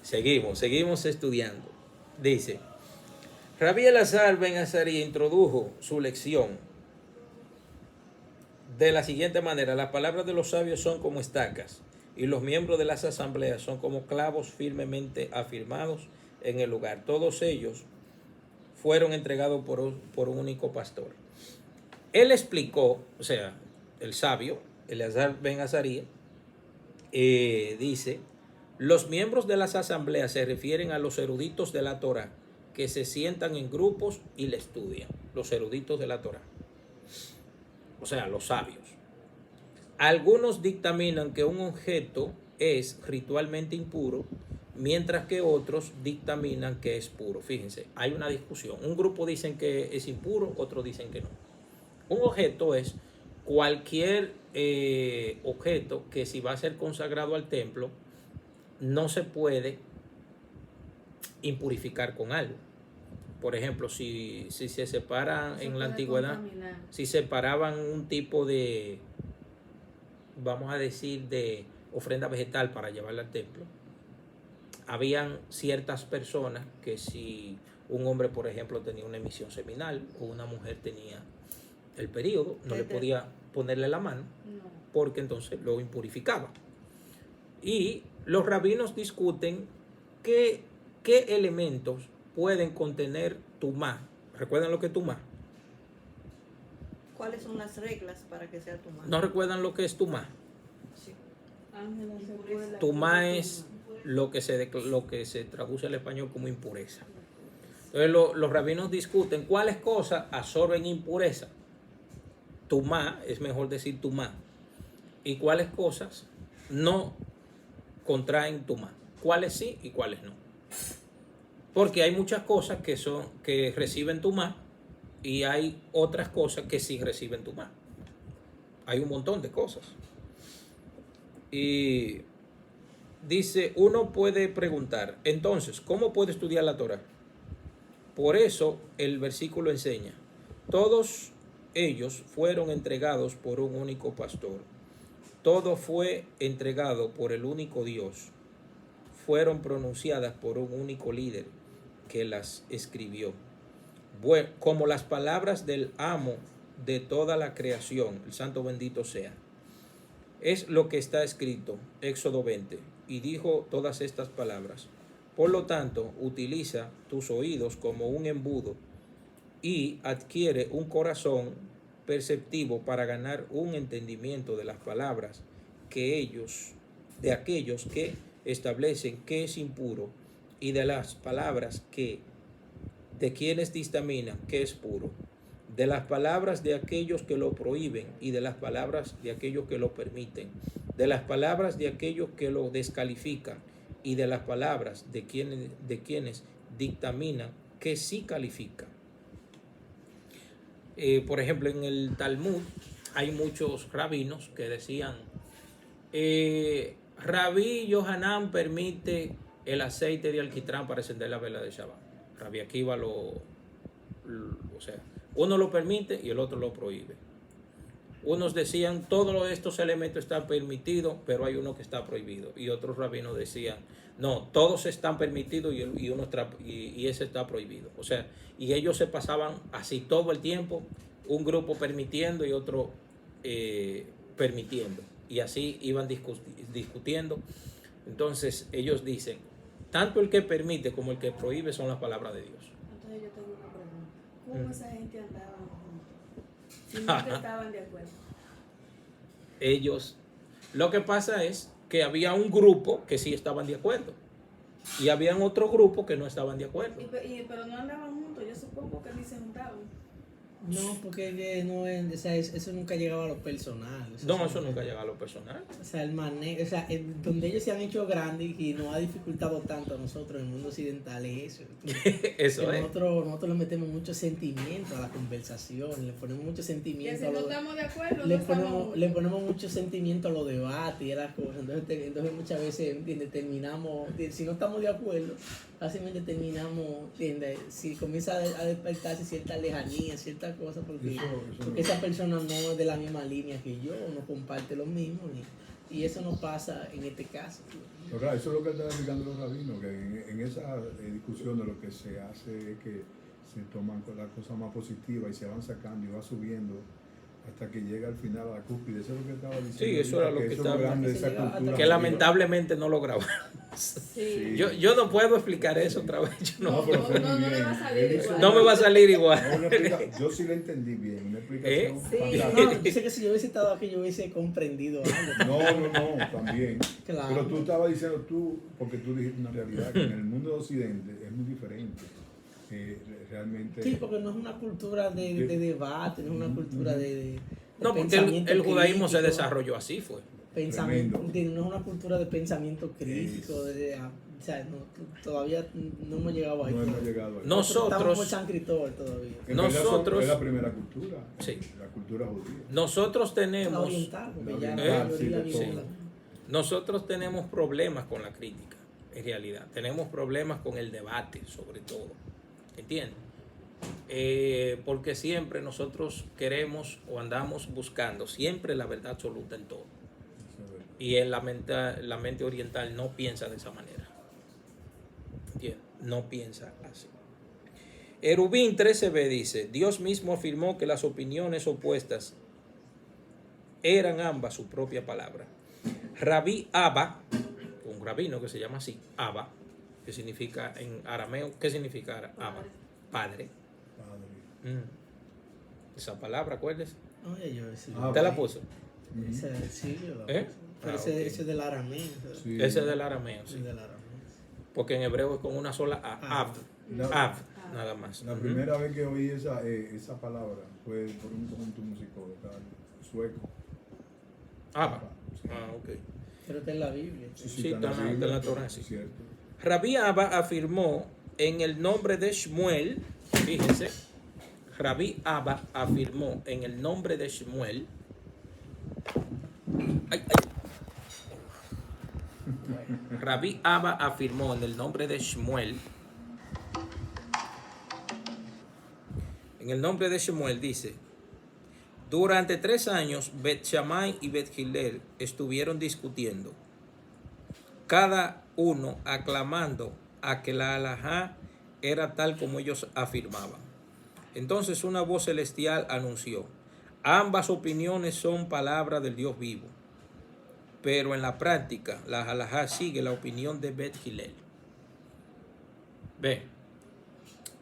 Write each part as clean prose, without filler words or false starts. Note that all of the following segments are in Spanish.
Seguimos estudiando. Dice, Rabí Elazar ben Azaría introdujo su lección de la siguiente manera: las palabras de los sabios son como estacas y los miembros de las asambleas son como clavos firmemente afirmados en el lugar. Todos ellos fueron entregados por un único pastor. Él explicó, o sea, el sabio, Elazar ben Azaría, dice, los miembros de las asambleas se refieren a los eruditos de la Torá que se sientan en grupos y le estudian. Los eruditos de la Torá, o sea, los sabios. Algunos dictaminan que un objeto es ritualmente impuro, mientras que otros dictaminan que es puro. Fíjense, hay una discusión. Un grupo dicen que es impuro, otros dicen que no. Un objeto es cualquier objeto que, si va a ser consagrado al templo, no se puede impurificar con algo. Por ejemplo, si se separan en la antigüedad, si separaban un tipo de, vamos a decir, de ofrenda vegetal para llevarla al templo, habían ciertas personas que, si un hombre, por ejemplo, tenía una emisión seminal o una mujer tenía el periodo, no le podía ponerle la mano, porque entonces lo impurificaba. Y los rabinos discuten qué elementos pueden contener tumá. ¿Recuerdan lo que es tumá? ¿Cuáles son las reglas para que sea tumá? ¿No recuerdan lo que es tumá? Sí. Tumá es lo que se traduce al español como impureza. Entonces los rabinos discuten cuáles cosas absorben impureza. Tumá, es mejor decir tumá. Y cuáles cosas no contraen tumá. Cuáles sí y cuáles no. Porque hay muchas cosas que reciben tumá y hay otras cosas que sí reciben tumá. Hay un montón de cosas. Y dice, uno puede preguntar, entonces, ¿cómo puede estudiar la Torah? Por eso el versículo enseña, todos ellos fueron entregados por un único pastor. Todo fue entregado por el único Dios. Fueron pronunciadas por un único líder que las escribió. Bueno, como las palabras del amo de toda la creación, el santo bendito sea. Es lo que está escrito, Éxodo 20, y dijo todas estas palabras. Por lo tanto, utiliza tus oídos como un embudo y adquiere un corazón perceptivo para ganar un entendimiento de las palabras de aquellos que establecen que es impuro, y de las palabras de quienes dictaminan que es puro, de las palabras de aquellos que lo prohíben y de las palabras de aquellos que lo permiten, de las palabras de aquellos que lo descalifican y de las palabras de quienes dictaminan que sí califican. Por ejemplo, en el Talmud hay muchos rabinos que decían, Rabí Yohanan permite el aceite de alquitrán para encender la vela de Shabbat. Rabí Akiva o sea, uno lo permite y el otro lo prohíbe. Unos decían, todos estos elementos están permitidos, pero hay uno que está prohibido. Y otros rabinos decían, no, todos están permitidos y ese está prohibido. O sea, y ellos se pasaban así todo el tiempo, un grupo permitiendo y otro permitiendo. Y así iban discutiendo. Entonces ellos dicen, tanto el que permite como el que prohíbe son las palabras de Dios. Entonces yo tengo una pregunta. ¿Cómo esa gente andaba juntos? Si no estaban de acuerdo. Ellos, lo que pasa es que había un grupo que sí estaban de acuerdo y había otro grupo que no estaban de acuerdo. Pero no andaban juntos, yo supongo que ni se juntaban. No, porque no es, o sea, eso nunca llegaba a lo personal. Eso nunca llegaba a lo personal. O sea, el manejo, o sea, donde ellos se han hecho grandes y nos ha dificultado tanto a nosotros en el mundo occidental es eso. Eso es. Nosotros le metemos mucho sentimiento a la conversación, le ponemos mucho sentimiento si no estamos de acuerdo, le ponemos mucho sentimiento a los debates y a las cosas. Entonces muchas veces, ¿entiendes? Terminamos, si no estamos de acuerdo, fácilmente terminamos, ¿entiendes? Si comienza a despertarse cierta lejanía, cierta cosa, porque esa persona no es de la misma línea que yo, no comparte lo mismo, Y eso no pasa en este caso. Ahora, eso es lo que están explicando los rabinos, que en esa discusión de lo que se hace es que se toman las cosas más positivas y se van sacando y va subiendo hasta que llega al final a la cúspide. Eso es lo que estaba diciendo. Sí, eso era lo que eso es estaba grande de esa hablando. cultura Que judía. lamentablemente no lo grabamos. Sí. Yo no puedo explicar eso otra vez. Yo No, no, pero fue no muy le bien. va a salir Él hizo igual. no me va a salir igual. No, yo sí la entendí bien, una explicación Sí. fantástica. No, yo sé que si yo hubiese estado aquí, yo hubiese comprendido algo. No, también. Claro. Pero tú estabas diciendo porque tú dijiste una realidad, que en el mundo de Occidente es muy diferente. Realmente. Sí, porque no es una cultura de debate, no es una cultura de No, porque pensamiento el judaísmo se crítico, desarrolló así, fue. pensamiento, Tremendo. no es una cultura de pensamiento crítico, o sea, todavía no hemos llegado ahí. No hemos llegado ahí. Estamos como Nosotros, San Cristóbal todavía. En verdad nosotros- es la primera cultura, Sí. la cultura judía. nosotros La tenemos, oriental, porque la ya oriental, la sí, mayoría de viene todo. de la- nosotros tenemos problemas con la crítica, en realidad. Tenemos problemas con el debate, sobre todo. ¿Entiendes? Porque siempre nosotros queremos o andamos buscando siempre la verdad absoluta en todo. Y en la mente oriental no piensa de esa manera. ¿Entiendes? No piensa así. Erubín 13b dice, Dios mismo afirmó que las opiniones opuestas eran ambas su propia palabra. Rabí Abba, un rabino que se llama así, Abba, que significa en arameo, ¿qué significa Abba? Padre. Padre. Esa palabra, ¿acuerdas? Oye, yo ese- Ah, ¿Te la puso? Sí, yo la ¿Eh? puse. Pero Ah, ese, ok. ese es del arameo. Sí. Ese es del arameo, Ese sí. es del arameo. Porque en hebreo es con una sola A, Ab, La- nada más. La Ujú. primera vez que oí esa palabra fue por un conjunto musical sueco. Abba. Sí. Ah, ok. Pero está en la Biblia. Sí, está en la Torá, sí. Es cierto. Rabí Abba afirmó en el nombre de Shmuel, fíjense, Rabí Abba afirmó en el nombre de Shmuel, ay, ay. Rabí Abba afirmó en el nombre de Shmuel, en el nombre de Shmuel dice, durante 3 años Bet Shammai y Bet Hillel estuvieron discutiendo, cada uno aclamando a que la halajá era tal como ellos afirmaban. Entonces una voz celestial anunció, ambas opiniones son palabra del Dios vivo, pero en la práctica la halajá sigue la opinión de Bet Hillel. Ve,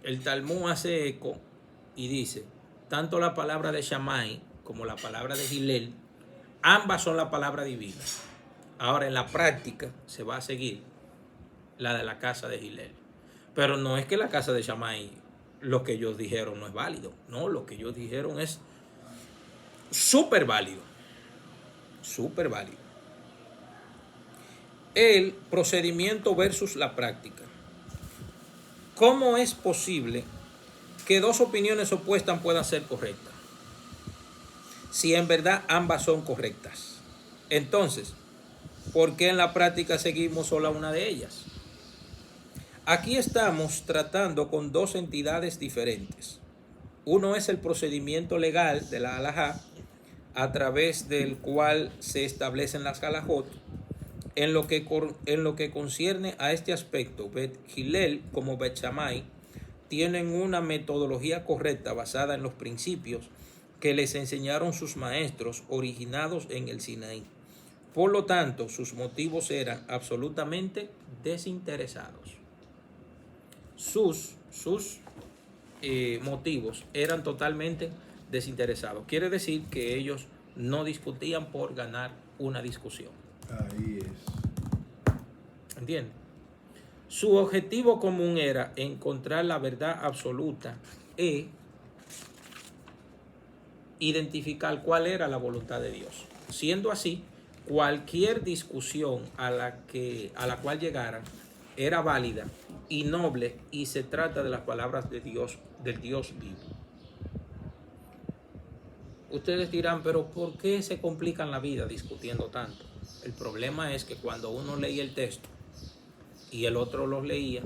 el Talmud hace eco y dice, tanto la palabra de Shammai como la palabra de Hillel, ambas son la palabra divina. Ahora en la práctica se va a seguir la de la casa de Hillel. Pero no es que la casa de Shammai, lo que ellos dijeron no es válido. No, lo que ellos dijeron es súper válido. Súper válido. El procedimiento versus la práctica. ¿Cómo es posible que dos opiniones opuestas puedan ser correctas? Si en verdad ambas son correctas. Entonces, ¿por qué en la práctica seguimos solo una de ellas? Aquí estamos tratando con dos entidades diferentes. Uno es el procedimiento legal de la halajá, a través del cual se establecen las halajot. En lo que concierne a este aspecto, Bet Hillel como Bet Shammai tienen una metodología correcta basada en los principios que les enseñaron sus maestros originados en el Sinaí. Por lo tanto, sus motivos eran absolutamente desinteresados. Sus motivos eran totalmente desinteresados. Quiere decir que ellos no discutían por ganar una discusión. Ahí es. ¿Entiendes? Su objetivo común era encontrar la verdad absoluta e identificar cuál era la voluntad de Dios. Siendo así, cualquier discusión a la cual llegaran era válida y noble, y se trata de las palabras de Dios, del Dios vivo. Ustedes dirán, pero ¿por qué se complican la vida discutiendo tanto? El problema es que cuando uno leía el texto y el otro lo leía,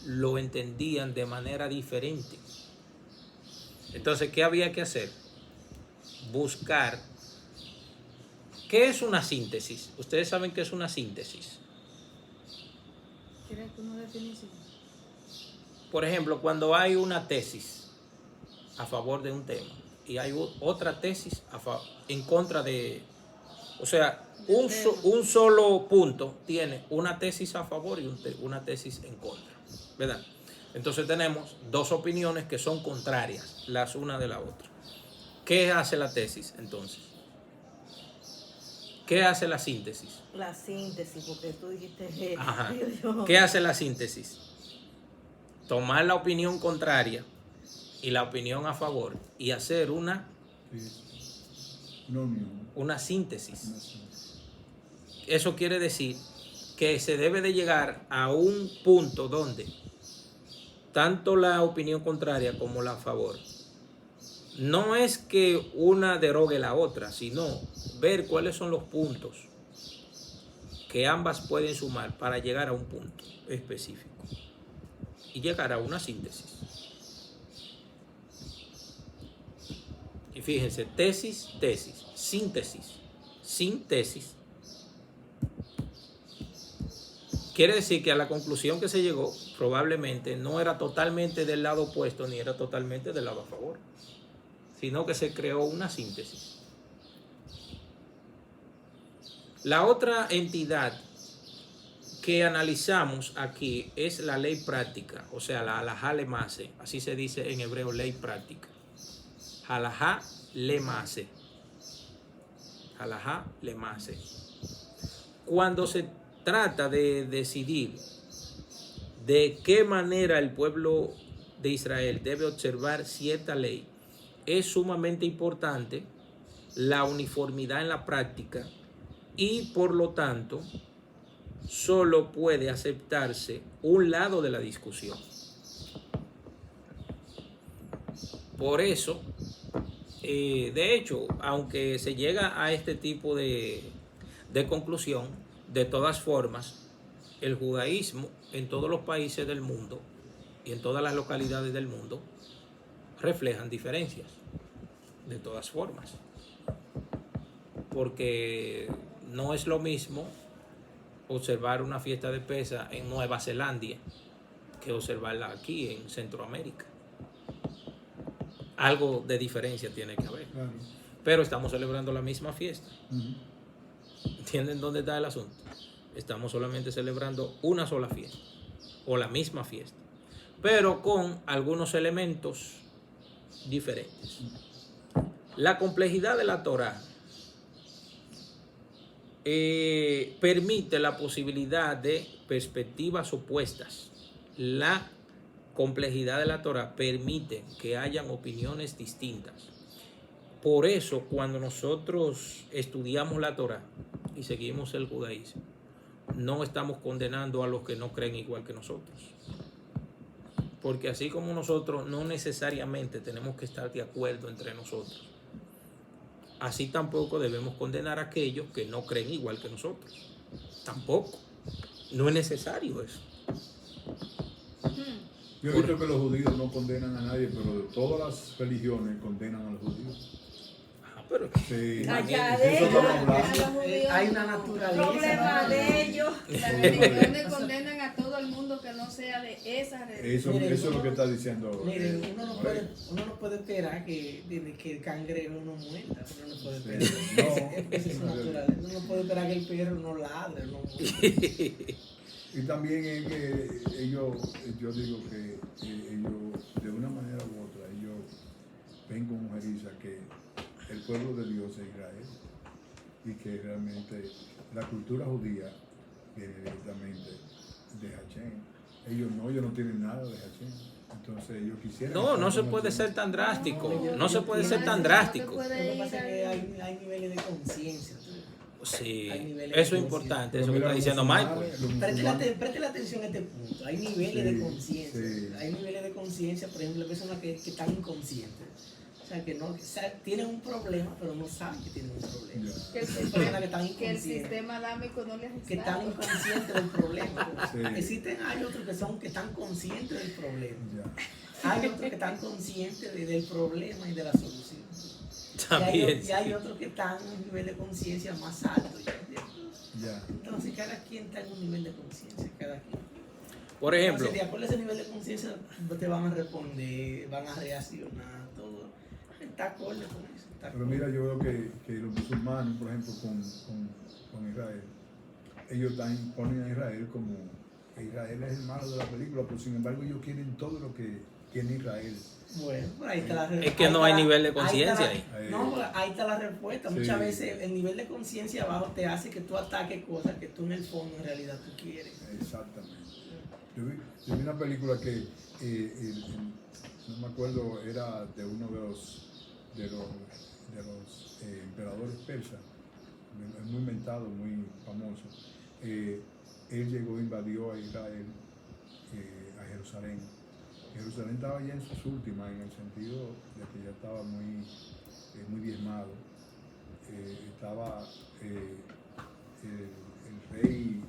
lo entendían de manera diferente. Entonces, ¿qué había que hacer? Buscar ¿Qué es una síntesis? Ustedes saben qué es una síntesis. ¿Quieres una definición? Por ejemplo, cuando hay una tesis a favor de un tema y hay otra tesis en contra de... O sea, un solo punto tiene una tesis a favor y una tesis en contra, ¿verdad? Entonces tenemos dos opiniones que son contrarias las una de la otra. ¿Qué hace la tesis entonces? ¿Qué hace la síntesis? La síntesis, porque tú dijiste... Ajá. yo- ¿Qué hace la síntesis? Tomar la opinión contraria y la opinión a favor y hacer una síntesis. Eso quiere decir que se debe de llegar a un punto donde tanto la opinión contraria como la a favor no es que una derogue la otra, sino ver cuáles son los puntos que ambas pueden sumar para llegar a un punto específico y llegar a una síntesis. Y fíjense, tesis, síntesis, síntesis. Quiere decir que a la conclusión que se llegó probablemente no era totalmente del lado opuesto ni era totalmente del lado a favor, sino que se creó una síntesis. La otra entidad que analizamos aquí es la ley práctica, o sea, la halajá lemase, así se dice en hebreo, ley práctica. Halajá lemase. Halajá lemase. Cuando se trata de decidir de qué manera el pueblo de Israel debe observar cierta ley, es sumamente importante la uniformidad en la práctica y por lo tanto solo puede aceptarse un lado de la discusión. Por eso, de hecho, aunque se llega a este tipo de conclusión, de todas formas, el judaísmo en todos los países del mundo y en todas las localidades del mundo reflejan diferencias, de todas formas. Porque no es lo mismo observar una fiesta de Pesaj en Nueva Zelanda que observarla aquí en Centroamérica. Algo de diferencia tiene que haber. Claro. Pero estamos celebrando la misma fiesta. Ujú. ¿Entienden dónde está el asunto? Estamos solamente celebrando una sola fiesta o la misma fiesta, pero con algunos elementos diferentes. La complejidad de la Torá permite la posibilidad de perspectivas opuestas. La complejidad de la Torá permite que hayan opiniones distintas. Por eso, cuando nosotros estudiamos la Torá y seguimos el judaísmo, no estamos condenando a los que no creen igual que nosotros. Porque así como nosotros no necesariamente tenemos que estar de acuerdo entre nosotros, así tampoco debemos condenar a aquellos que no creen igual que nosotros. Tampoco. No es necesario eso. Yo he visto que los judíos no condenan a nadie, pero todas las religiones condenan a los judíos. Pero Sí, Allá eso de estamos ellos, hablando. a los judíos, Hay una naturaleza. problema de ellos. Las religiones condenan a todo el mundo que no sea de esa religión. Eso es lo que está diciendo. Miren, uno no puede esperar que el cangrejo no muerda. Uno no puede esperar. Sí, no, Esa es su naturaleza. Uno no puede esperar que el perro no ladre, no muerda. Y también es que ellos, yo digo que ellos, de una manera u otra, ellos ven con ojeriza que el pueblo de Dios es Israel y que realmente la cultura judía viene directamente de Hachem. Ellos no tienen nada de Hachem. Entonces ellos quisieran... no se puede ser tan drástico. No se puede ser tan drástico. Lo que pasa es que hay niveles de conciencia. Sí, Hay niveles eso es de importante, Pero eso que mira, está los diciendo musulmanes- Michael. los musulmanes- Preste la atención a este punto. Hay niveles Sí, de conciencia. sí. Hay niveles de conciencia, por ejemplo, hay personas que están inconscientes. O sea, que no, tienen un problema, pero no saben que tienen un problema. Ya. Que el, Hay personas que están que el inconscientes. sistema alámico no les Que están inconscientes del problema. Sí. Hay otros que están conscientes del problema. Ya. Hay otros que están conscientes del problema y de la solución. También. Y hay otros que están en un nivel de conciencia más alto. Ya. Entonces, cada quien está en un nivel de conciencia, cada quien. Por ejemplo, Entonces, de acuerdo a ese nivel de conciencia, te van a responder, van a reaccionar, todo. Está acorde con eso. Pero mira, yo veo que los musulmanes, por ejemplo, con Israel, ellos ponen a Israel como Israel es el malo de la película, pero sin embargo ellos quieren todo lo que tiene Israel. Bueno, por ahí está la es que no hay nivel de conciencia ahí. ahí. No, ahí está la respuesta. Sí. Muchas veces el nivel de conciencia bajo te hace que tú ataques cosas que tú en el fondo en realidad tú quieres. Exactamente. Yo vi una película que, no me acuerdo, era de uno de los emperadores persas, es muy mentado, muy famoso. Él llegó, invadió a Israel, a Jerusalén. Jerusalén estaba ya en sus últimas, en el sentido de que ya estaba muy diezmado. Estaba el rey,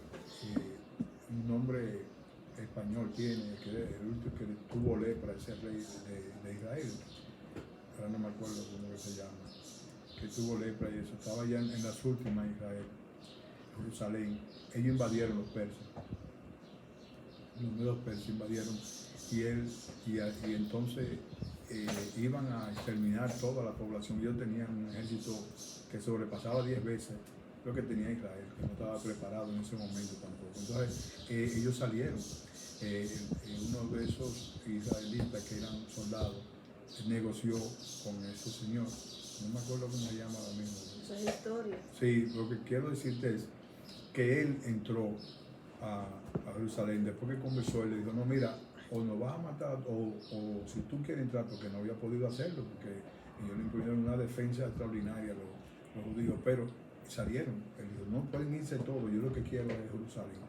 un nombre español tiene, que el último que tuvo lepra, ese rey de Israel. Ahora no me acuerdo cómo que se llama, que tuvo lepra y eso. Estaba ya en las últimas Israel, Jerusalén. Ellos invadieron los persas. Los medios persas invadieron y entonces iban a exterminar toda la población. Ellos tenían un ejército que sobrepasaba 10 veces lo que tenía Israel, que no estaba preparado en ese momento tampoco. Entonces ellos salieron. Uno de esos israelitas que eran soldados negoció con ese señor. No me acuerdo cómo se llama ahora mismo. Eso es historia. Sí, lo que quiero decirte es que él entró a Jerusalén después que conversó. Él le dijo, no, mira, o nos vas a matar o si tú quieres entrar, porque no había podido hacerlo, porque ellos le impusieron una defensa extraordinaria a los judíos, pero salieron. Él dijo, no pueden irse todos, yo lo que quiero es Jerusalén.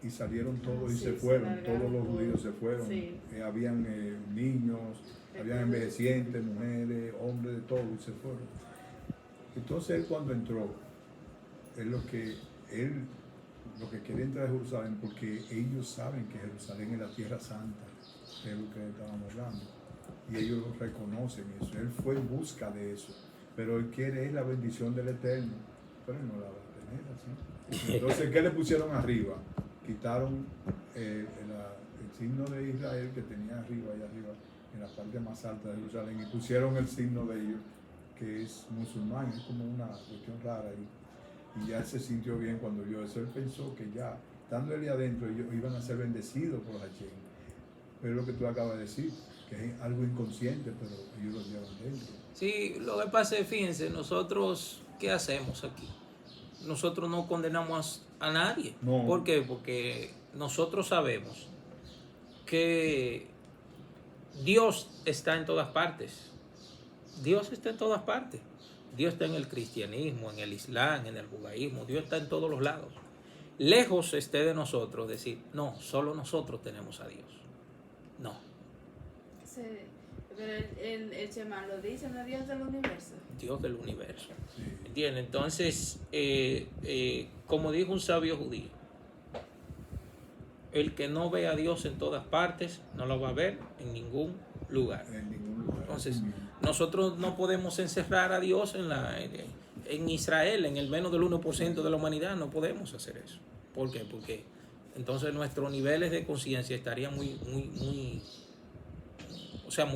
Y salieron todos y Sí, se se fueron, largaron todos los todos. judíos se fueron. Sí. Habían niños, habían envejecientes, mujeres, hombres, de todo, y se fueron. Entonces él cuando entró, él lo que quería entrar a Jerusalén, porque ellos saben que Jerusalén es la tierra santa, que es lo que estábamos hablando, y ellos lo reconocen eso. Él fue en busca de eso, pero él quiere la bendición del Eterno, pero él no la va a tener así. Entonces, ¿qué le pusieron arriba? Quitaron el signo de Israel que tenía arriba, en la parte más alta de Jerusalén, y pusieron el signo de ellos, que es musulmán. Es como una cuestión rara ahí. Y ya él se sintió bien cuando vio eso. Él pensó que ya, dándole adentro, ellos iban a ser bendecidos por Hashem. Pero es lo que tú acabas de decir, que es algo inconsciente, pero ellos lo llevan dentro. sí, lo que pasa es, fíjense, nosotros, ¿qué hacemos aquí? Nosotros no condenamos a nadie. No. ¿Por qué? Porque nosotros sabemos que Dios está en todas partes. Dios está en todas partes. Dios está en el cristianismo, en el islam, en el judaísmo. Dios está en todos los lados. Lejos esté de nosotros decir, no, solo nosotros tenemos a Dios. No. Sí, pero el Shema lo dice, no es Dios del universo. Dios del universo. Sí. ¿Entiendes? Entonces, como dijo un sabio judío, el que no ve a Dios en todas partes, no lo va a ver en ningún lugar. En ningún lugar. Entonces, nosotros no podemos encerrar a Dios en Israel, en el menos del 1% de la humanidad, no podemos hacer eso. ¿Por qué? Porque entonces nuestros niveles de conciencia estarían muy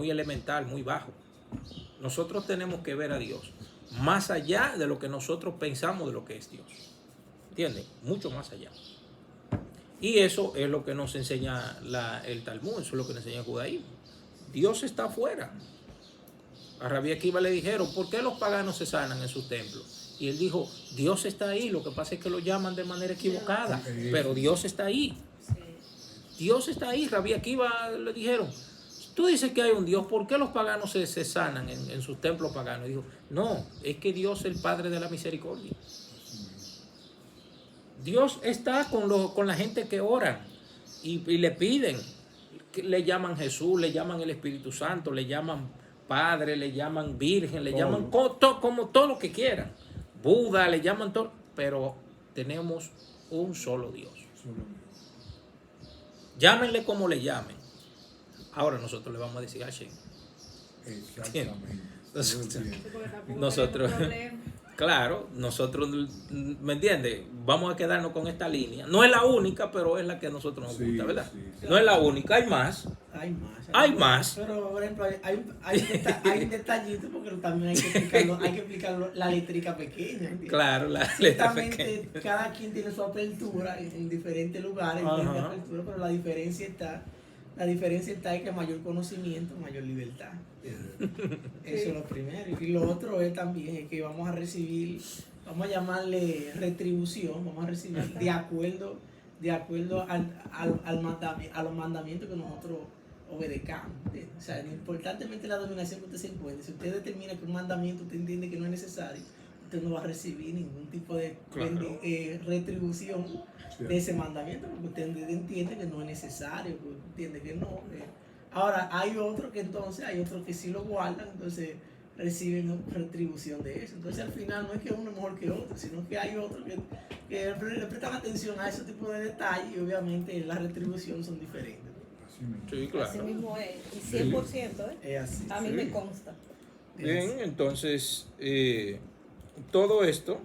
elemental, muy bajo. Nosotros tenemos que ver a Dios más allá de lo que nosotros pensamos de lo que es Dios. ¿Entienden? Mucho más allá. Y eso es lo que nos enseña el Talmud, eso es lo que nos enseña el judaísmo. Dios está afuera. A Rabbi Akiva le dijeron, ¿por qué los paganos se sanan en sus templos? Y él dijo, Dios está ahí, lo que pasa es que lo llaman de manera equivocada, pero Dios está ahí. Sí. Dios está ahí. Rabbi Akiva le dijeron, tú dices que hay un Dios, ¿por qué los paganos se sanan en sus templos paganos? Y dijo, no, es que Dios es el Padre de la misericordia. Dios está con la gente que oran y le piden, le llaman Jesús, le llaman el Espíritu Santo, le llaman Padre, le llaman Virgen, le llaman como todo lo que quieran. Buda, le llaman todo, pero tenemos un solo Dios. Llámenle como le llamen. Ahora nosotros le vamos a decir a Hashem. Exactamente. Porque tampoco Nosotros- queremos problemas. Claro, nosotros, ¿me entiendes? Vamos a quedarnos con esta línea. No es la única, pero es la que a nosotros nos Sí, gusta, ¿verdad? sí. No es la única, hay más. Hay más. Hay más. Pero, por ejemplo, hay un detallito porque también hay que explicarlo la letrica pequeña. ¿entiendes? Claro, la letra pequeña. Ciertamente, cada quien tiene su apertura en diferentes lugares, Ajá. diferentes aperturas, pero la diferencia está en que mayor conocimiento, mayor libertad. Eso es lo primero. Y lo otro es también es que vamos a recibir, vamos a llamarle retribución, vamos a recibir de acuerdo a los mandamientos que nosotros obedezcamos. O sea, importantemente la dominación que usted se encuentre, si usted determina que un mandamiento usted entiende que no es necesario, usted no va a recibir ningún tipo de Claro. retribución Sí. de ese mandamiento, porque usted entiende que no es necesario, porque entiende que no. Ahora, hay otros que sí lo guardan, entonces reciben retribución de eso. Entonces, al final, no es que uno es mejor que otro, sino que hay otros que le prestan atención a ese tipo de detalles y obviamente las retribuciones son diferentes. Así mismo. Sí, Así claro. mismo es. Y 100%, ¿eh? Es así. A mí Sí. me consta. Bien, entonces todo esto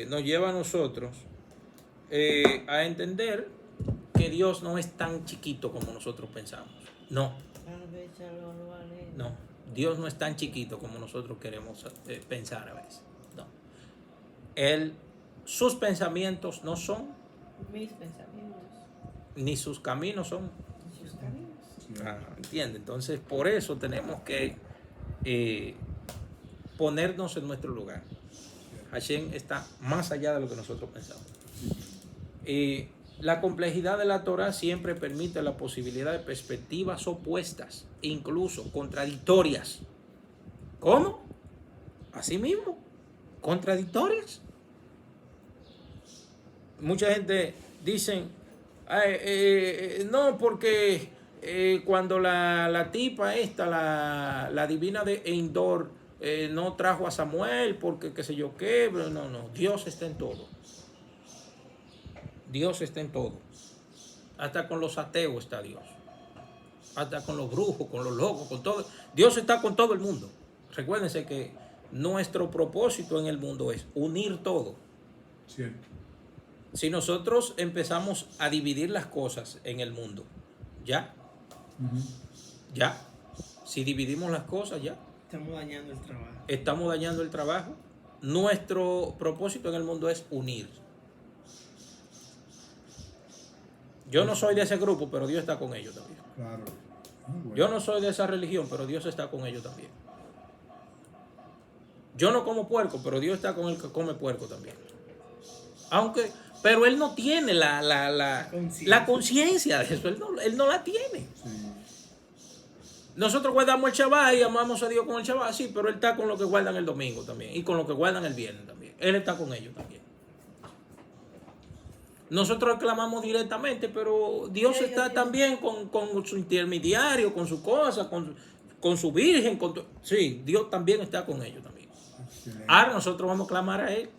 nos lleva a nosotros a entender que Dios no es tan chiquito como nosotros pensamos. No, no. Dios no es tan chiquito como nosotros queremos pensar a veces. No. Sus pensamientos no son, Mis pensamientos, ni sus caminos son. sus caminos. Sí. ¿Entiendes? Entonces, por eso tenemos que ponernos en nuestro lugar. Hashem está más allá de lo que nosotros pensamos. La complejidad de la Torah siempre permite la posibilidad de perspectivas opuestas, incluso contradictorias. ¿Cómo? Así mismo, contradictorias. Mucha gente dice, no, porque cuando la tipa esta, la divina de Endor, no trajo a Samuel porque qué sé yo qué, pero no, Dios está en todo. Dios está en todo. Hasta con los ateos está Dios. Hasta con los brujos, con los locos, con todo. Dios está con todo el mundo. Recuérdense que nuestro propósito en el mundo es unir todo. Cierto. Si nosotros empezamos a dividir las cosas en el mundo, ya, si dividimos las cosas, ya, Estamos dañando el trabajo. estamos dañando el trabajo. Nuestro propósito en el mundo es unir. Yo no soy de ese grupo, pero Dios está con ellos también. Claro. Muy bueno. Yo no soy de esa religión, pero Dios está con ellos también. Yo no como puerco, pero Dios está con el que come puerco también. Pero él no tiene la conciencia de eso. Él no la tiene. Sí. Nosotros guardamos el Shabbat y amamos a Dios con el Shabbat, sí, pero Él está con los que guardan el domingo también y con los que guardan el viernes también. Él está con ellos también. Nosotros reclamamos directamente, pero Dios Sí, está sí. también con su intermediario, con su cosa, con su virgen. Sí, Dios también está con ellos también. Excelente. Ahora nosotros vamos a clamar a Él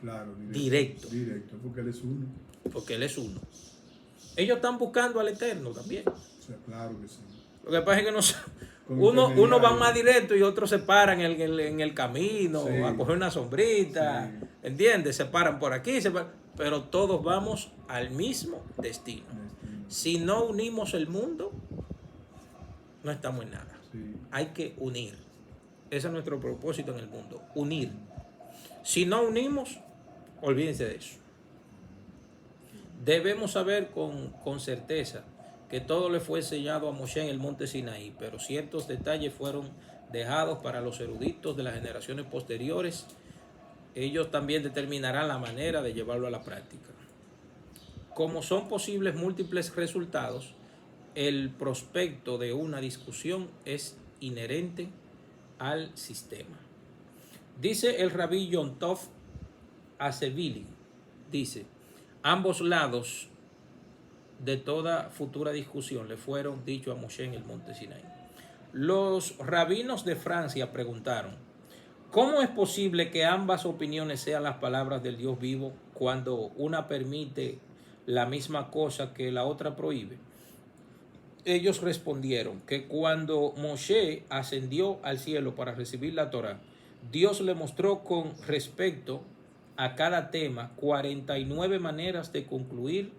Claro, Directo. Directo, porque Él es uno. porque Él es uno. Ellos están buscando al Eterno también. O sea, claro que sí. Lo que pasa es que Con uno va intermediario. más directo y otros se paran en el camino Sí. a coger una sombrita, Sí. ¿entiendes? Se paran por aquí, pero todos vamos al mismo destino. Si no unimos el mundo, no estamos en nada. Sí. Hay que unir. Ese es nuestro propósito en el mundo, unir. Si no unimos, olvídense de eso. Debemos saber con certeza que todo le fue enseñado a Moshe en el monte Sinaí, pero ciertos detalles fueron dejados para los eruditos de las generaciones posteriores. Ellos también determinarán la manera de llevarlo a la práctica. Como son posibles múltiples resultados, el prospecto de una discusión es inherente al sistema. Dice el rabí Yom Tov Asevili, dice, ambos lados de toda futura discusión le fueron dicho a Moshe en el monte Sinaí. Los rabinos de Francia preguntaron, ¿cómo es posible que ambas opiniones sean las palabras del Dios vivo cuando una permite la misma cosa que la otra prohíbe? ellos respondieron que cuando Moshe ascendió al cielo para recibir la Torá, Dios le mostró con respecto a cada tema 49 maneras de concluir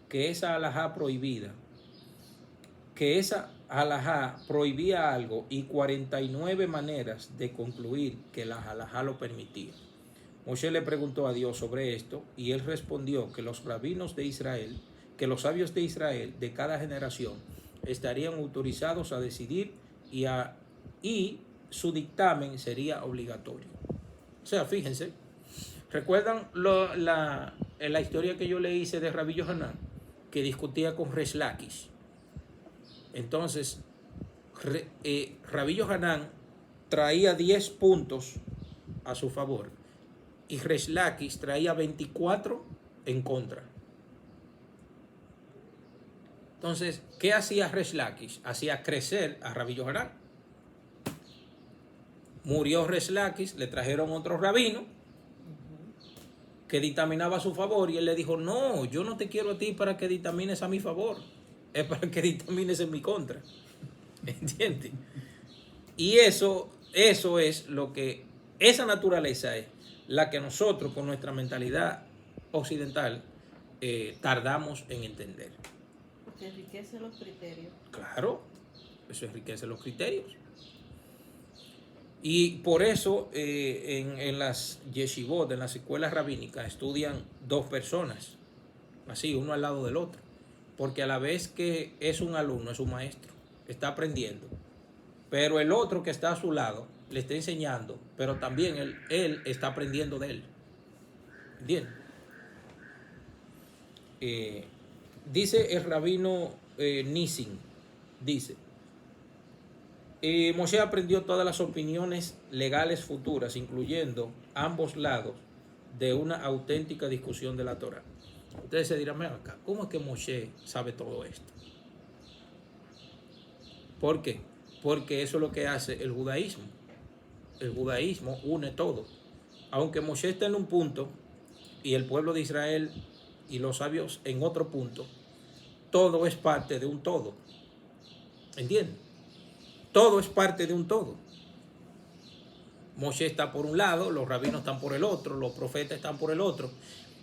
que esa alajá prohibida, que esa alajá prohibía algo, y 49 maneras de concluir que la alajá lo permitía. Moshe le preguntó a Dios sobre esto y él respondió que los rabinos de Israel, que los sabios de Israel de cada generación estarían autorizados a decidir y su dictamen sería obligatorio. O sea, fíjense, ¿recuerdan la historia que yo le hice de Rabbi Yohanan, que discutía con Resh Lakish? Entonces, Rabbi Yohanan traía 10 puntos a su favor y Resh Lakish traía 24 en contra. Entonces, ¿qué hacía Resh Lakish? Hacía crecer a Rabbi Yohanan. Murió Resh Lakish, le trajeron otro rabino que dictaminaba a su favor y él le dijo: no, yo no te quiero a ti para que dictamines a mi favor, es para que dictamines en mi contra. ¿Entiendes? Y eso es lo que, esa naturaleza es la que nosotros con nuestra mentalidad occidental tardamos en entender. Porque enriquece los criterios. Claro, eso enriquece los criterios. Y por eso en las yeshivot, en las escuelas rabínicas, estudian dos personas, así, uno al lado del otro. Porque a la vez que es un alumno, es un maestro, está aprendiendo. Pero el otro que está a su lado le está enseñando, pero también él está aprendiendo de él. ¿Entienden? Dice el rabino Nissin, dice: Moshe aprendió todas las opiniones legales futuras, incluyendo ambos lados de una auténtica discusión de la Torá. Ustedes se dirán: ven acá, ¿cómo es que Moshe sabe todo esto? ¿Por qué? Porque eso es lo que hace el judaísmo. El judaísmo une todo. Aunque Moshe está en un punto y el pueblo de Israel y los sabios en otro punto, todo es parte de un todo. ¿Entienden? Todo es parte de un todo. Moshe está por un lado, los rabinos están por el otro, los profetas están por el otro,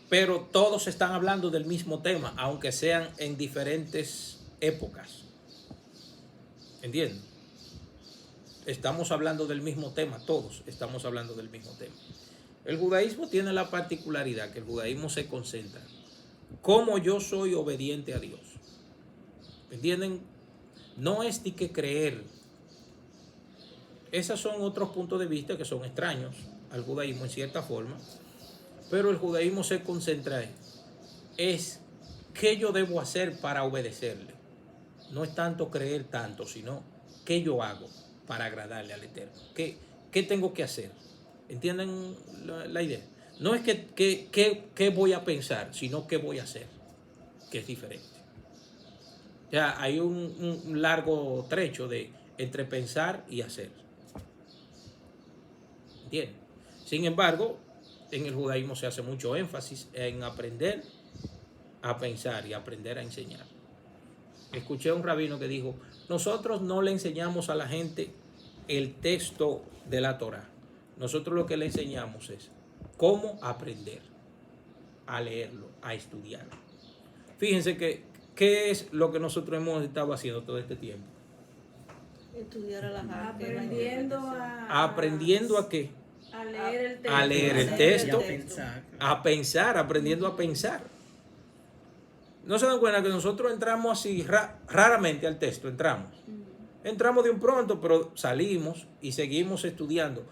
pero todos están hablando del mismo tema, aunque sean en diferentes épocas. ¿Entienden? Estamos hablando del mismo tema, todos estamos hablando del mismo tema. El judaísmo tiene la particularidad que el judaísmo se concentra: ¿cómo yo soy obediente a Dios? ¿Entienden? No es de que creer. Esos son otros puntos de vista que son extraños al judaísmo en cierta forma, pero el judaísmo se concentra es qué yo debo hacer para obedecerle. No es tanto creer tanto, sino qué yo hago para agradarle al Eterno. ¿Qué tengo que hacer? ¿Entienden la idea? No es qué voy a pensar, sino qué voy a hacer, que es diferente. Ya hay un largo trecho entre pensar y hacer. ¿Entienden? Sin embargo, en el judaísmo se hace mucho énfasis en aprender a pensar y aprender a enseñar. Escuché a un rabino que dijo: nosotros no le enseñamos a la gente el texto de la Torá. Nosotros lo que le enseñamos es cómo aprender a leerlo, a estudiarlo. Fíjense que ¿qué es lo que nosotros hemos estado haciendo todo este tiempo? Estudiar a la ¿Aprendiendo a qué? A leer el texto. A leer el texto, a pensar. aprendiendo a pensar. ¿No se dan cuenta que nosotros entramos así raramente al texto? Entramos de un pronto, pero salimos y seguimos estudiando.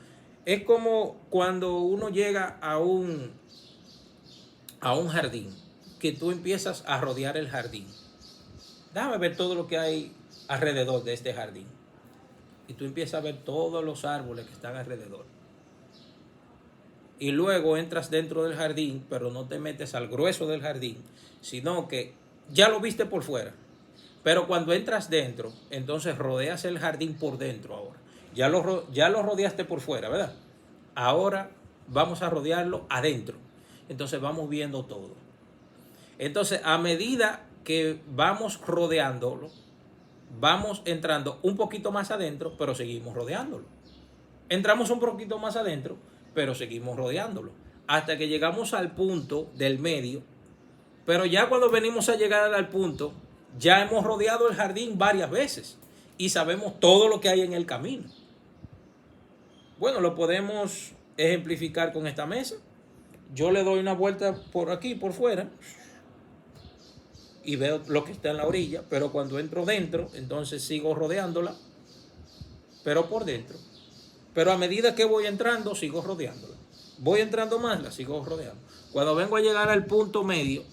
Es como cuando uno llega a un jardín, que tú empiezas a rodear el jardín. Déjame ver todo lo que hay alrededor de este jardín. Y tú empiezas a ver todos los árboles que están alrededor. Y luego entras dentro del jardín, pero no te metes al grueso del jardín, sino que ya lo viste por fuera. Pero cuando entras dentro, entonces rodeas el jardín por dentro ahora. Ya lo rodeaste por fuera, ¿verdad? Ahora vamos a rodearlo adentro. Entonces vamos viendo todo. Entonces, a medida que vamos rodeándolo, vamos entrando un poquito más adentro, pero seguimos rodeándolo. Entramos un poquito más adentro, pero seguimos rodeándolo. Hasta que llegamos al punto del medio. Pero ya cuando venimos a llegar al punto, ya hemos rodeado el jardín varias veces y sabemos todo lo que hay en el camino. Bueno, lo podemos ejemplificar con esta mesa. Yo le doy una vuelta por aquí, por fuera, y veo lo que está en la orilla, pero cuando entro dentro, entonces sigo rodeándola, pero por dentro. Pero a medida que voy entrando, sigo rodeándola. Voy entrando más, la sigo rodeando. Cuando vengo a llegar al punto medio,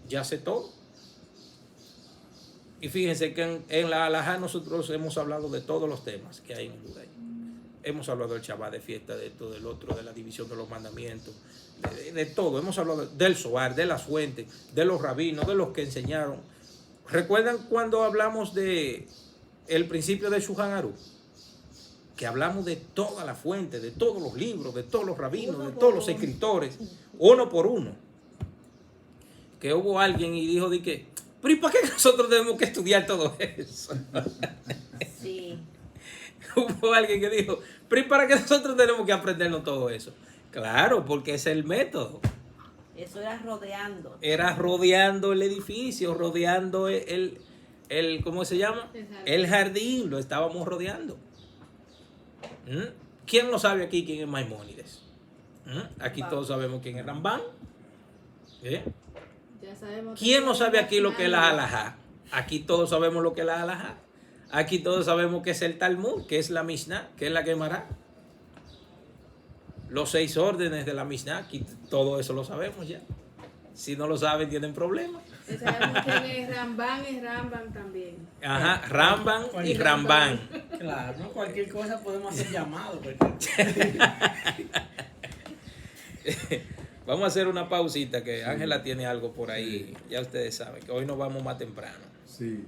ya sé todo. Y fíjense que en la halajá nosotros hemos hablado de todos los temas que hay en el judaísmo. Hemos hablado del Shabbat, de fiesta, de esto, del otro, de la división de los mandamientos, de todo. Hemos hablado del Zohar, de las fuentes, de los rabinos, de los que enseñaron. ¿Recuerdan cuando hablamos de el principio de Shulchan Aruch? Que hablamos de toda la fuente, de todos los libros, de todos los rabinos, de todos los escritores, uno por uno. Que hubo alguien y dijo de que, pero ¿y para qué nosotros tenemos que estudiar todo eso? Sí. Hubo alguien que dijo, pero ¿y para qué nosotros tenemos que aprendernos todo eso? Claro, porque es el método. Eso era rodeando. Era rodeando el edificio, rodeando el ¿cómo se llama? El jardín, lo estábamos rodeando. ¿Quién no sabe aquí quién es Maimónides? Aquí todos sabemos quién es Rambán. Ya sabemos ¿Quién no sabe aquí lo que es la halajá? Aquí todos sabemos lo que es la halajá. Aquí todos sabemos que es el Talmud, que es la Mishnah, que es la Gemara. Los 6 órdenes de la Mishnah, aquí todo eso lo sabemos ya. Si no lo saben, tienen problemas. Ya sabemos quién es Rambán también. Ajá, Rambán y Rambán. Claro, ¿no? Cualquier cosa podemos hacer llamado. Vamos a hacer una pausita, que Ángela tiene algo por ahí. Ya ustedes saben que hoy nos vamos más temprano. Sí.